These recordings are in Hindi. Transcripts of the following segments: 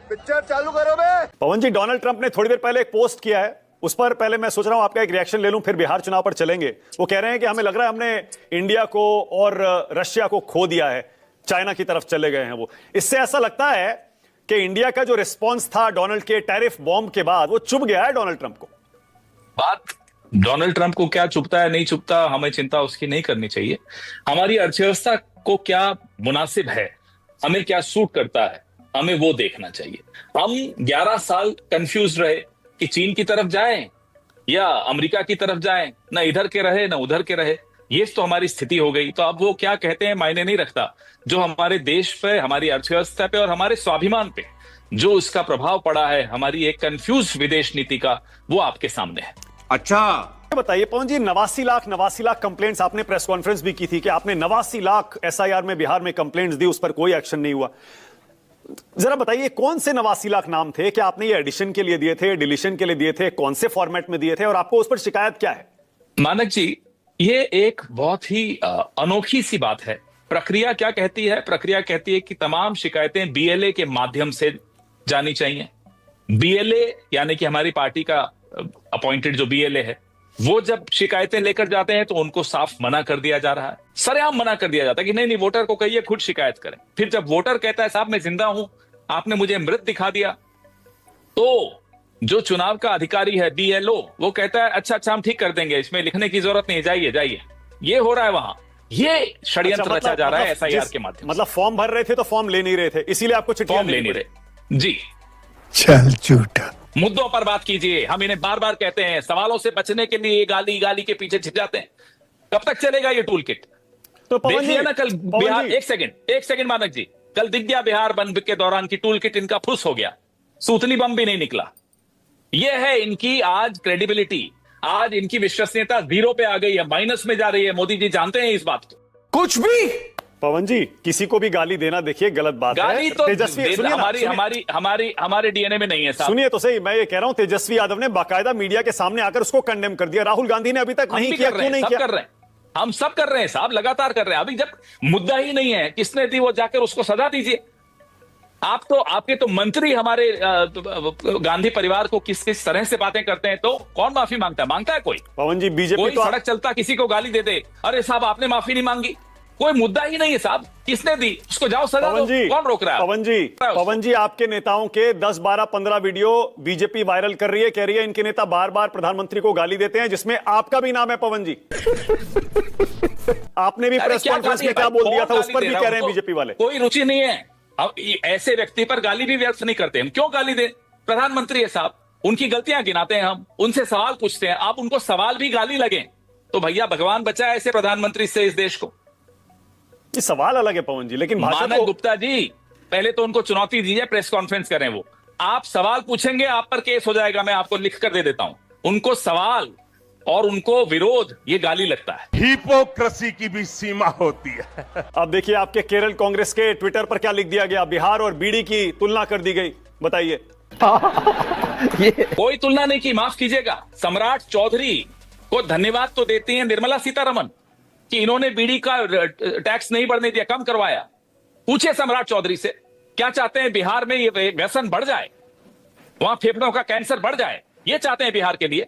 पिक्चर चालू करो बे। पवन जी, डोनाल्ड ट्रंप ने थोड़ी देर पहले एक पोस्ट किया है, उस पर पहले मैं सोच रहा हूं आपका एक रिएक्शन ले लूं, फिर बिहार चुनाव पर चलेंगे। वो कह रहे हैं कि हमें लग रहा है हमने इंडिया को और रशिया को खो दिया है, चाइना की तरफ चले गए हैं वो। इससे ऐसा लगता है कि इंडिया का जो रिस्पॉन्स था डोनाल्ड के टैरिफ बॉम्ब के बाद, वो चुभ गया है डोनाल्ड ट्रंप को। बात डोनाल्ड ट्रंप को क्या चुभता है नहीं चुभता, हमें चिंता उसकी नहीं करनी चाहिए। हमारी अर्थव्यवस्था को क्या मुनासिब है, हमें क्या सूट करता है, हमें वो देखना चाहिए। हम 11 साल कंफ्यूज रहे कि चीन की तरफ जाएं या अमेरिका की तरफ जाएं, ना इधर के रहे ना उधर के रहे। ये तो हमारी स्थिति हो गई। तो अब वो क्या कहते हैं मायने नहीं रखता। जो हमारे देश पे, हमारी अर्थव्यवस्था पे और हमारे स्वाभिमान पे जो उसका प्रभाव पड़ा है, हमारी एक कंफ्यूज विदेश नीति का, वो आपके सामने है। अच्छा बताइए पवन जी, 89 लाख कंप्लेंट्स, आपने प्रेस कॉन्फ्रेंस भी की थी कि आपने 89 लाख एसआईआर में बिहार में कंप्लेंट्स दी, उस पर कोई एक्शन नहीं हुआ। जरा बताइए कौन से 89 लाख नाम थे? क्या आपने ये एडिशन के लिए दिए थे, डिलीशन के लिए दिए थे, कौन से फॉर्मेट में दिए थे, और आपको उस पर शिकायत क्या है? मानक जी, ये एक बहुत ही अनोखी सी बात है। प्रक्रिया क्या कहती है? प्रक्रिया कहती है कि तमाम शिकायतें बीएलए के माध्यम से जानी चाहिए। बीएलए यानी कि हमारी पार्टी का अपॉइंटेड जो बीएलए है, वो जब शिकायतें लेकर जाते हैं तो उनको साफ मना कर दिया जा रहा है, सरेआम मना कर दिया जाता है कि नहीं नहीं, वोटर को कहिए खुद शिकायत करें। फिर जब वोटर कहता है साहब मैं जिंदा हूं, आपने मुझे मृत दिखा दिया, तो जो चुनाव का अधिकारी है बीएलओ, वो कहता है अच्छा हम ठीक कर देंगे, इसमें लिखने की जरूरत नहीं, जाइए जाइए। ये हो रहा है वहां, ये षड्यंत्र रचा जा रहा है एसआईआर के माध्यम से। मतलब फॉर्म भर रहे थे तो फॉर्म ले नहीं रहे थे, इसीलिए आपको चिट्ठियां फॉर्म ले नहीं रहे जी। चल झूठा। मुद्दों पर बात कीजिए। हम इन्हें बार बार कहते हैं, सवालों से बचने के लिए गाली गाली के पीछे छिप जाते हैं। कब तक चलेगा ये टूल किट? तो पवन जी, देखिए ना कल बिहार, एक सेकंड मानक जी, कल दिख गया बिहार बंद के दौरान की टूल किट इनका फुस हो गया, सूतली बम भी नहीं निकला। यह है इनकी आज क्रेडिबिलिटी, आज इनकी विश्वसनीयता जीरो पे आ गई है, माइनस में जा रही है। मोदी जी जानते हैं इस बात को। कुछ भी पवन जी, किसी को भी गाली देना देखिए गलत बात है। गाली तो तेजस्वी, सुनिए हमारे डीएनए में नहीं है साहब। सुनिए तो सही, मैं ये कह रहा हूं तेजस्वी यादव ने बाकायदा मीडिया के सामने आकर उसको कंडेम कर दिया। राहुल गांधी ने अभी तक नहीं किया, क्यों नहीं किया? कर रहे हैं, हम सब कर रहे हैं साहब, लगातार कर रहे हैं। अभी जब मुद्दा ही नहीं है किसने दी, वो जाकर उसको सजा दीजिए। आप तो, आपके तो मंत्री हमारे गांधी परिवार को किस किस तरह से बातें करते हैं, तो कौन माफी मांगता है? कोई पवन जी, बीजेपी कोई तो सड़क चलता किसी को गाली दे दे, अरे साहब आपने माफी नहीं मांगी, कोई मुद्दा ही नहीं है साहब, किसने दी उसको जाओ सजा दो, कौन रोक रहा है? पवन जी, आपके नेताओं के 10, 12, 15 वीडियो बीजेपी वायरल कर रही है, कह रही है इनके नेता बार बार प्रधानमंत्री को गाली देते हैं, जिसमें आपका भी नाम है। पवन जी, आपने भी प्रेस कॉन्फ्रेंस में क्या बोल दिया था, उस पर भी कह रहे हैं बीजेपी वाले कोई रुचि नहीं है। अब ऐसे व्यक्ति पर गाली भी व्यर्थ नहीं करते हम, क्यों गाली दें? प्रधानमंत्री है साहब, उनकी गलतियां गिनाते हैं हम, उनसे सवाल पूछते हैं। आप उनको सवाल भी गाली लगे तो भैया भगवान बचाए ऐसे प्रधानमंत्री से इस देश को। ये सवाल अलग है पवन जी, लेकिन मानक गुप्ता जी, पहले तो उनको चुनौती दीजिए, प्रेस कॉन्फ्रेंस करें। वो आप सवाल पूछेंगे, आप पर केस हो जाएगा, मैं आपको लिख कर दे देता हूं। उनको सवाल और उनको विरोध, ये गाली लगता है। हिपोक्रेसी की भी सीमा होती है। अब देखिए आपके केरल कांग्रेस के ट्विटर पर क्या लिख दिया गया, बिहार और बीड़ी की तुलना कर दी गई। बताइए। कोई तुलना नहीं की, माफ कीजिएगा। सम्राट चौधरी को धन्यवाद तो देती हैं निर्मला सीतारमण कि इन्होंने बीड़ी का टैक्स नहीं बढ़ने दिया, कम करवाया। पूछे सम्राट चौधरी से, क्या चाहते हैं बिहार में ये व्यसन बढ़ जाए, वहां फेफड़ों का कैंसर बढ़ जाए, ये चाहते हैं बिहार के लिए,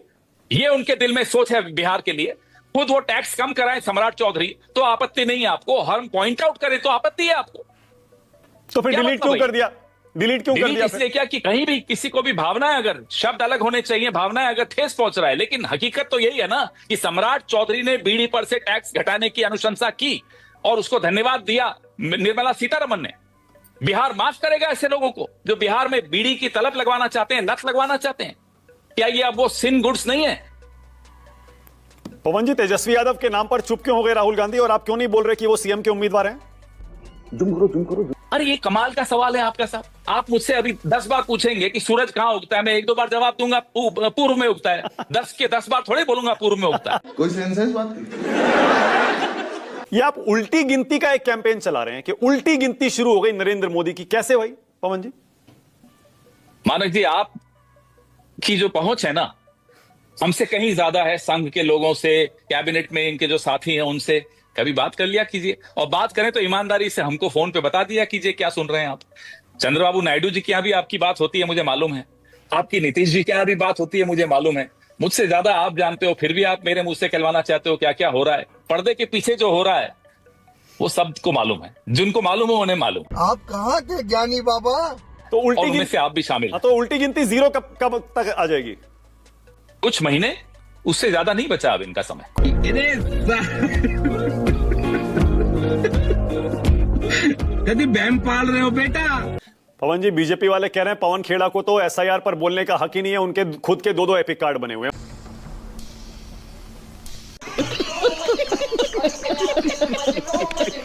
ये उनके दिल में सोच है बिहार के लिए। खुद वो टैक्स कम कराएं सम्राट चौधरी तो आपत्ति नहीं है आपको, हम पॉइंट आउट करें तो आपत्ति है आपको। तो फिर डिलीट क्यों कर दिया? डिलीट क्यों कर दिया? इसलिए क्या कि कहीं भी किसी को भी भावनाएं, अगर शब्द अलग होने चाहिए, भावनाएं अगर ठेस पहुंच रहा है, लेकिन हकीकत तो यही है ना कि सम्राट चौधरी ने बीड़ी पर से टैक्स घटाने की अनुशंसा की और उसको धन्यवाद दिया निर्मला सीतारमण ने। बिहार माफ करेगा ऐसे लोगों को जो बिहार में बीड़ी की तलब लगवाना चाहते हैं, लत लगवाना चाहते हैं? क्या ये अब वो सिन गुड्स नहीं है? पवन जी, तेजस्वी यादव के नाम पर चुप क्यों हो गए राहुल गांधी, और आप क्यों नहीं बोल रहे कि वो सीएम के उम्मीदवार हैं? अरे ये कमाल का सवाल है आपका साहब। आप मुझसे अभी 10 बार पूछेंगे कि सूरज कहां उगता है, मैं 1-2 बार जवाब दूंगा पूर्व में उगता है। 10 के 10 बार थोड़े बोलूंगा पूर्व में उगता है। कोई सेंस है इस बात की? ये आप उल्टी गिनती का एक कैंपेन चला रहे हैं कि उल्टी गिनती शुरू हो गई नरेंद्र मोदी की, कैसे भाई पवन जी? मानक जी, आप की जो पहुंच है ना हमसे कहीं ज्यादा है, संघ के लोगों से, कैबिनेट में इनके जो साथी हैं उनसे कभी बात कर लिया कीजिए, और बात करें तो ईमानदारी से हमको फोन पे बता दिया कीजिए क्या सुन रहे हैं आप। चंद्रबाबू नायडू जी के यहाँ भी आपकी बात होती है, मुझे मालूम है। आपकी नीतीश जी के यहाँ भी बात होती है, मुझे मालूम है। मुझसे ज्यादा आप जानते हो, फिर भी आप मेरे मुंह से कहलवाना चाहते हो क्या क्या हो रहा है। पर्दे के पीछे जो हो रहा है वो सबको मालूम है, जिनको मालूम है उन्हें मालूम। आप कहाँ थे ज्ञानी बाबा? तो और उल्टी उनमें गिनती, से आप भी शामिल हैं। तो उल्टी गिनती जीरो कब तक आ जाएगी? कुछ महीने, उससे ज्यादा नहीं बचा अब इनका समय। कभी बहम पाल रहे हो बेटा? पवन जी, बीजेपी वाले कह रहे हैं पवन खेड़ा को तो एसआईआर पर बोलने का हक ही नहीं है, उनके खुद के 2-2 एपिक कार्ड बने हुए हैं।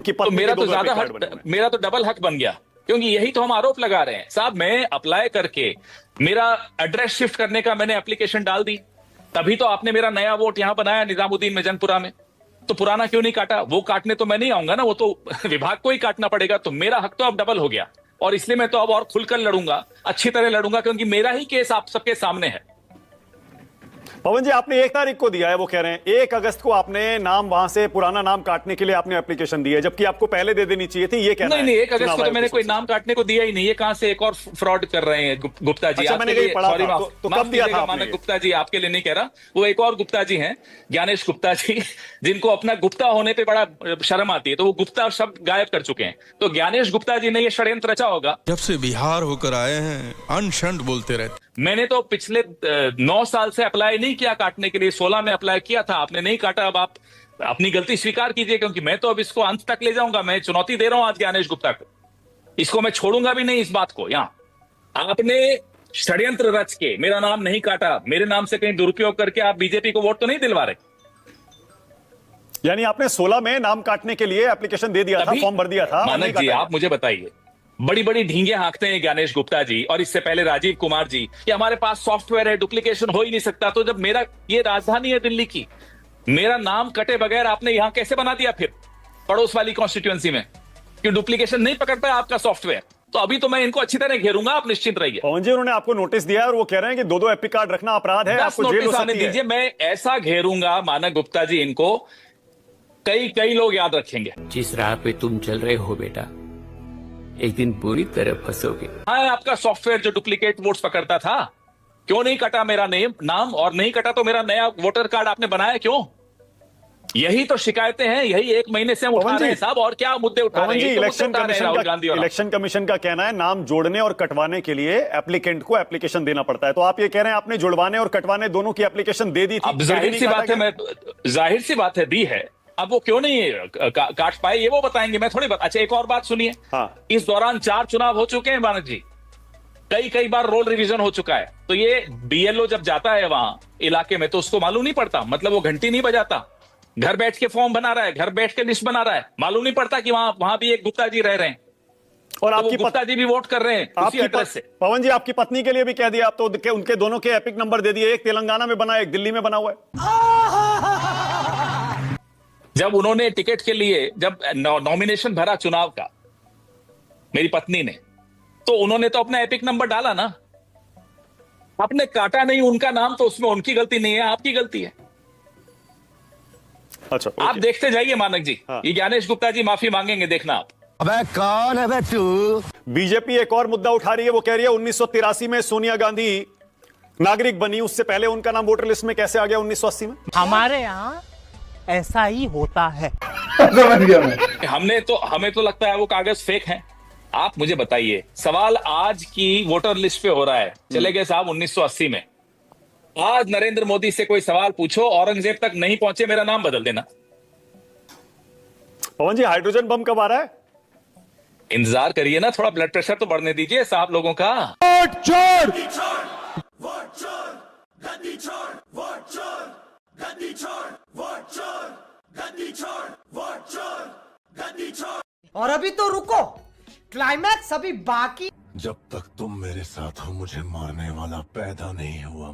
तो मेरा तो डबल हक बन गया, क्योंकि यही तो हम आरोप लगा रहे हैं। साहब, मैं अप्लाई करके मेरा एड्रेस शिफ्ट करने का मैंने एप्लीकेशन डाल दी, तभी तो आपने मेरा नया वोट यहां बनाया निजामुद्दीन में, जनपुरा में। तो पुराना क्यों नहीं काटा? वो काटने तो मैं नहीं आऊंगा ना, वो तो विभाग को ही काटना पड़ेगा। तो मेरा हक तो अब डबल हो गया, और इसलिए मैं तो अब और खुलकर लड़ूंगा, अच्छी तरह लड़ूंगा, क्योंकि मेरा ही केस आप सबके सामने है। पवन जी, आपने 1 तारीख को दिया है, वो कह रहे हैं 1 अगस्त को आपने नाम वहां से पुराना नाम काटने के लिए आपने एप्लीकेशन दी है, जबकि आपको पहले दे देनी चाहिए थी, ये कहना है। नहीं, 1 अगस्त को तो मैंने कोई नाम काटने को दिया ही नहीं। ये कहाँ से एक और फ्रॉड कर रहे हैं गुप्ता जी? अच्छा, मैंने कहीं पढ़ा था, तो कब दिया था आपने? मानक गुप्ता जी, आपके लिए नहीं कह रहा, वो एक और गुप्ता जी हैं, ज्ञानेश गुप्ता जी, जिनको अपना गुप्ता होने पे बड़ा शर्म आती है, तो वो गुप्ता शब्द गायब कर चुके हैं। तो ज्ञानेश गुप्ता जी ने ये षड्यंत्र रचा होगा। जब से बिहार होकर आए हैं अनशंड बोलते रहते। मैंने तो पिछले 9 साल से अप्लाई नहीं किया काटने के लिए, 16 में अप्लाई किया था, आपने नहीं काटा। अब आप अपनी गलती स्वीकार कीजिए, क्योंकि मैं तो अब इसको अंत तक ले जाऊंगा। मैं चुनौती दे रहा हूं आज ज्ञानेश गुप्ता को, इसको मैं छोड़ूंगा भी नहीं इस बात को। यहां आपने षड्यंत्र रच के मेरा नाम नहीं काटा, मेरे नाम से कहीं दुरुपयोग करके आप बीजेपी को वोट तो नहीं दिलवा रहे। यानी आपने 16 में नाम काटने के लिए एप्लीकेशन दे दिया था, फॉर्म भर दिया था। मानक जी, आप मुझे बताइए, बड़ी बड़ी ढींगे हाँकते हैं ज्ञानेश गुप्ता जी और इससे पहले राजीव कुमार जी कि हमारे पास सॉफ्टवेयर है, डुप्लीकेशन हो ही नहीं सकता। तो जब मेरा, ये राजधानी है दिल्ली की, मेरा नाम कटे बगैर आपने यहां कैसे बना दिया फिर पड़ोस वाली कॉन्स्टिट्यूएंसी में, कि डुप्लीकेशन नहीं पकड़ता है आपका सॉफ्टवेयर? तो अभी तो मैं इनको अच्छी तरह घेरूंगा, आप निश्चिंत रहिए। पवन जी, उन्होंने आपको नोटिस दिया है और वो कह रहे हैं कि 2-2 एपिक कार्ड रखना अपराध है, आपको जेल हो सकती है। दीजिए, मैं ऐसा घेरूंगा मानक गुप्ता जी, इनको कई लोग याद रखेंगे। जिस राह पे तुम चल रहे हो बेटा, एक दिन पूरी तरह फंसोगे। हाँ, आपका सॉफ्टवेयर जो डुप्लीकेट वोट्स पकड़ता था, क्यों नहीं कटा मेरा नाम? और नहीं कटा तो मेरा नया वोटर कार्ड आपने बनाया क्यों? यही तो शिकायतें हैं, यही 1 महीने से हम उठा रहे हैं साहब। और क्या मुद्दे उठा रहे हैं? इलेक्शन कमीशन का कहना है नाम जोड़ने और कटवाने के लिए एप्लीकेंट को एप्लीकेशन देना पड़ता है। तो आप ये कह रहे हैं आपने जुड़वाने और कटवाने दोनों की एप्लीकेशन दे दी थी? अब जाहिर सी बात है दी है। अब वो क्यों नहीं काट पाए, ये वो बताएंगे, मैं थोड़ी अच्छा, एक और बात सुनिए। हाँ। इस दौरान 4 चुनाव हो चुके हैं मानक जी, कई बार रोल रिवीजन हो चुका है। तो ये बीएलओ जब जाता है वहां इलाके में, तो उसको मालूम नहीं पड़ता, मतलब वो घंटी नहीं बजाता, घर बैठ के फॉर्म बना रहा है, घर बैठ के लिस्ट बना रहा है, मालूम नहीं पड़ता कि वहां भी एक गुप्ता जी रह रहे हैं और तो आपकी गुप्ता जी भी वोट कर रहे हैं उसी एड्रेस से। पवन जी, आपकी पत्नी के लिए भी कह दिया आप तो, उनके दोनों के एपिक नंबर दे दिए, एक तेलंगाना में बना, एक दिल्ली में बना हुआ है। जब उन्होंने टिकट के लिए जब नॉमिनेशन भरा चुनाव का, मेरी पत्नी ने, तो उन्होंने तो अपना एपिक नंबर डाला ना, आपने काटा नहीं उनका नाम, तो उसमें उनकी गलती नहीं है, आपकी गलती है। अच्छा, आप देखते जाइए मानक जी। हाँ। ये ज्ञानेश गुप्ता जी माफी मांगेंगे, देखना आप। अबे कौन है बे तू? बीजेपी एक और मुद्दा उठा रही है, वो कह रही है 1983 में सोनिया गांधी नागरिक बनी, उससे पहले उनका नाम वोटर लिस्ट में कैसे आ गया 1980 में? हमारे यहाँ ऐसा ही होता है। हमें तो लगता है वो कागज फेक हैं। आप मुझे बताइए, सवाल आज की वोटर लिस्ट पे हो रहा है, चले गए साहब 1980 में। आज नरेंद्र मोदी से कोई सवाल पूछो, औरंगजेब तक नहीं पहुंचे, मेरा नाम बदल देना। पवन जी, हाइड्रोजन बम कब आ रहा है? इंतजार करिए ना, थोड़ा ब्लड प्रेशर तो बढ़ने दीजिए साहब लोगों का। और अभी तो रुको, क्लाइमैक्स अभी बाकी। जब तक तुम मेरे साथ हो मुझे मारने वाला पैदा नहीं हुआ।